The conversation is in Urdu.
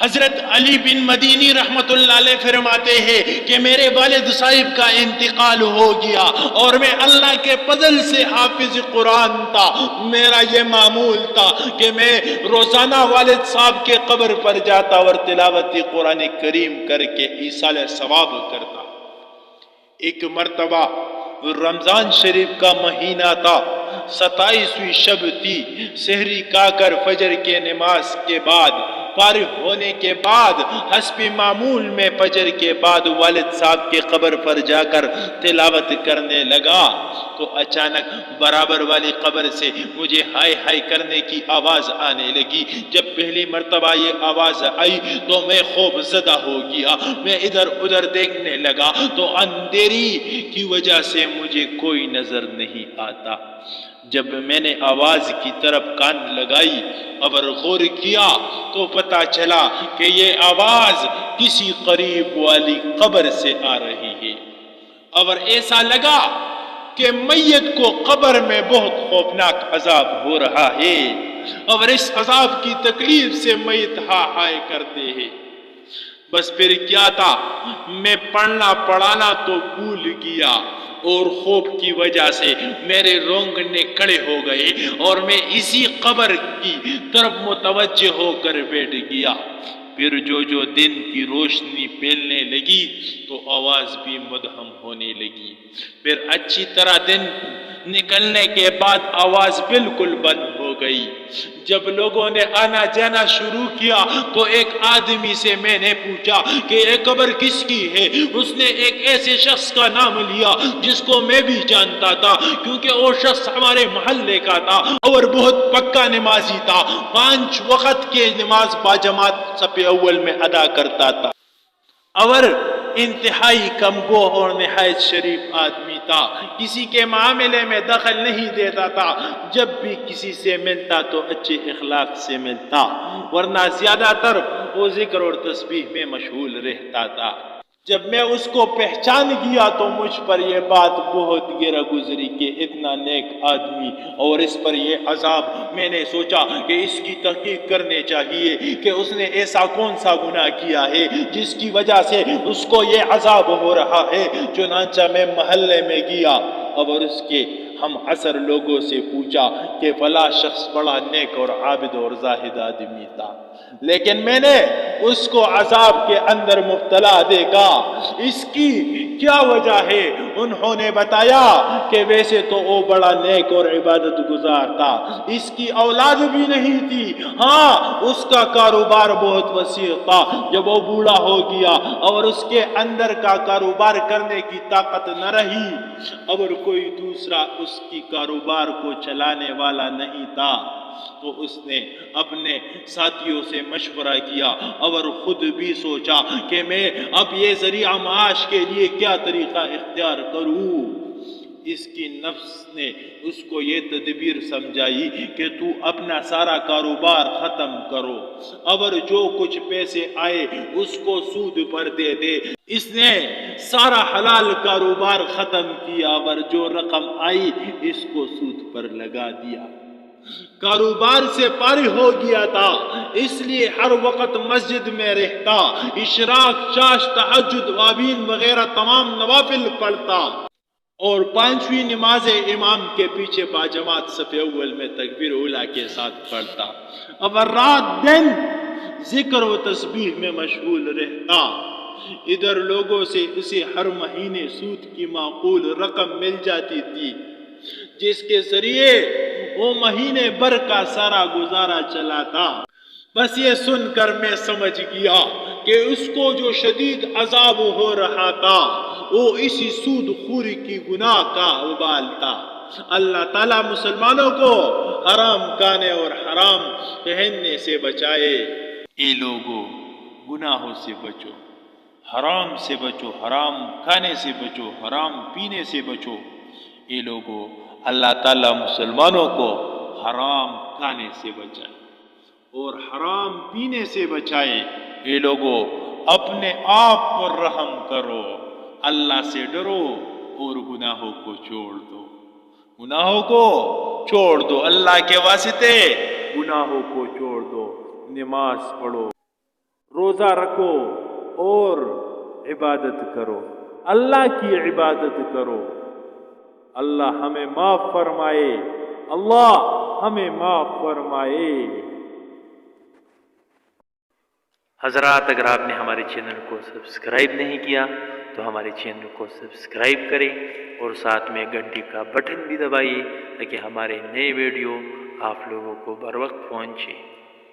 حضرت علی بن مدینی رحمت اللہ علیہ فرماتے ہیں کہ میرے والد صاحب کا انتقال ہو گیا اور میں اللہ کے فضل سے حافظ قرآن تھا۔ میرا یہ معمول تھا کہ میں روزانہ والد صاحب کے قبر پر جاتا اور تلاوت قرآن کریم کر کے ایصال ثواب کرتا۔ ایک مرتبہ رمضان شریف کا مہینہ تھا، 27ویں شب تھی، سحری کھا کر فجر کے نماز کے بعد فارغ ہونے کے بعد حسب معمول میں فجر کے بعد والد صاحب کے قبر پر جا کر تلاوت کرنے لگا تو اچانک برابر والی قبر سے مجھے ہائے ہائے کرنے کی آواز آنے لگی۔ جب پہلی مرتبہ یہ آواز آئی تو میں خوف زدہ ہو گیا، میں ادھر ادھر دیکھنے لگا تو اندھیری کی وجہ سے مجھے کوئی نظر نہیں آتا۔ جب میں نے آواز کی طرف کان لگائی اور غور کیا تو پتہ چلا کہ یہ آواز کسی قریب والی قبر سے آ رہی ہے، اور ایسا لگا کہ میت کو قبر میں بہت خوفناک عذاب ہو رہا ہے اور اس عذاب کی تکلیف سے میت ہائے کرتے ہیں۔ بس پھر کیا تھا، میں پڑھنا پڑھانا تو بھول گیا اور خوف کی وجہ سے میرے رونگنے کھڑے ہو گئے اور میں اسی قبر کی طرف متوجہ ہو کر بیٹھ گیا۔ پھر جو دن کی روشنی پھیلنے لگی تو آواز بھی مدھم ہونے لگی۔ پھر اچھی طرح دن نکلنے کے بعد آواز بالکل بند ہو گئی۔ جب لوگوں نے آنا جانا شروع کیا تو ایک آدمی سے میں نے پوچھا کہ یہ قبر کس کی ہے؟ اس نے ایک ایسے شخص کا نام لیا جس کو میں بھی جانتا تھا، کیونکہ وہ شخص ہمارے محلے کا تھا اور بہت پکا نمازی تھا، 5 وقت کے نماز باجماعت صف اول میں ادا کرتا تھا اور انتہائی کمگو اور نہایت شریف آدمی تھا، کسی کے معاملے میں دخل نہیں دیتا تھا، جب بھی کسی سے ملتا تو اچھے اخلاق سے ملتا، ورنہ زیادہ تر وہ ذکر اور تسبیح میں مشغول رہتا تھا۔ جب میں اس کو پہچان گیا تو مجھ پر یہ بات بہت گرا گزری کہ اتنا نیک آدمی اور اس پر یہ عذاب۔ میں نے سوچا کہ اس کی تحقیق کرنے چاہیے کہ اس نے ایسا کون سا گناہ کیا ہے جس کی وجہ سے اس کو یہ عذاب ہو رہا ہے۔ چنانچہ میں محلے میں گیا اور اس کے ہم عصر لوگوں سے پوچھا کہ فلاں شخص بڑا نیک اور عابد اور زاہد آدمی تھا، لیکن میں نے اس کو عذاب کے اندر مبتلا دیکھا، اس کی کیا وجہ ہے؟ انہوں نے بتایا کہ ویسے تو وہ بڑا نیک اور عبادت گزار تھا، اس کی اولاد بھی نہیں تھی، ہاں اس کا کاروبار بہت وسیع تھا۔ جب وہ بوڑھا ہو گیا اور اس کے اندر کا کاروبار کرنے کی طاقت نہ رہی اور کوئی دوسرا اس کی کاروبار کو چلانے والا نہیں تھا تو اس نے اپنے ساتھیوں سے مشورہ کیا اور خود بھی سوچا کہ میں اب یہ ذریعہ معاش کے لیے کیا طریقہ اختیار کروں۔ اس کی نفس نے اس کو یہ تدبیر سمجھائی کہ تو اپنا سارا کاروبار ختم کرو اور جو کچھ پیسے آئے اس کو سود پر دے دے۔ اس نے سارا حلال کاروبار ختم کیا اور جو رقم آئی اس کو سود پر لگا دیا۔ کاروبار سے فارغ ہو گیا تھا، اس لیے ہر وقت مسجد میں رہتا، اشراق، چاش، تہجد، وابین وغیرہ تمام نوافل پڑھتا اور 5ویں نماز امام کے پیچھے باجماعت صف اول میں تکبیر اولیٰ کے ساتھ پڑھتا اور رات دن ذکر و تسبیح میں مشغول رہتا۔ ادھر لوگوں سے اسے ہر مہینے سود کی معقول رقم مل جاتی تھی جس کے ذریعے وہ مہینے بھر کا سارا گزارا چلاتا۔ بس یہ سن کر میں سمجھ گیا کہ اس کو جو شدید عذاب ہو رہا تھا وہ اسی سود خوری کی گناہ کا وبال تھا۔ اللہ تعالیٰ مسلمانوں کو حرام کھانے اور حرام پہننے سے بچائے۔ اے لوگو، گناہوں سے بچو، حرام سے بچو، حرام کھانے سے بچو، حرام پینے سے بچو۔ اے لوگو، اللہ تعالیٰ مسلمانوں کو حرام کھانے سے بچائے اور حرام پینے سے بچائے۔ اے لوگو، اپنے آپ پر رحم کرو، اللہ سے ڈرو اور گناہوں کو چھوڑ دو، گناہوں کو چھوڑ دو، اللہ کے واسطے گناہوں کو چھوڑ دو، نماز پڑھو، روزہ رکھو اور عبادت کرو، اللہ کی عبادت کرو۔ اللہ ہمیں معاف فرمائے، اللہ ہمیں معاف فرمائے۔ حضرات، اگر آپ نے ہمارے چینل کو سبسکرائب نہیں کیا تو ہمارے چینل کو سبسکرائب کریں اور ساتھ میں گھنٹی کا بٹن بھی دبائیے تاکہ ہمارے نئے ویڈیو آپ لوگوں کو بر وقت پہنچے۔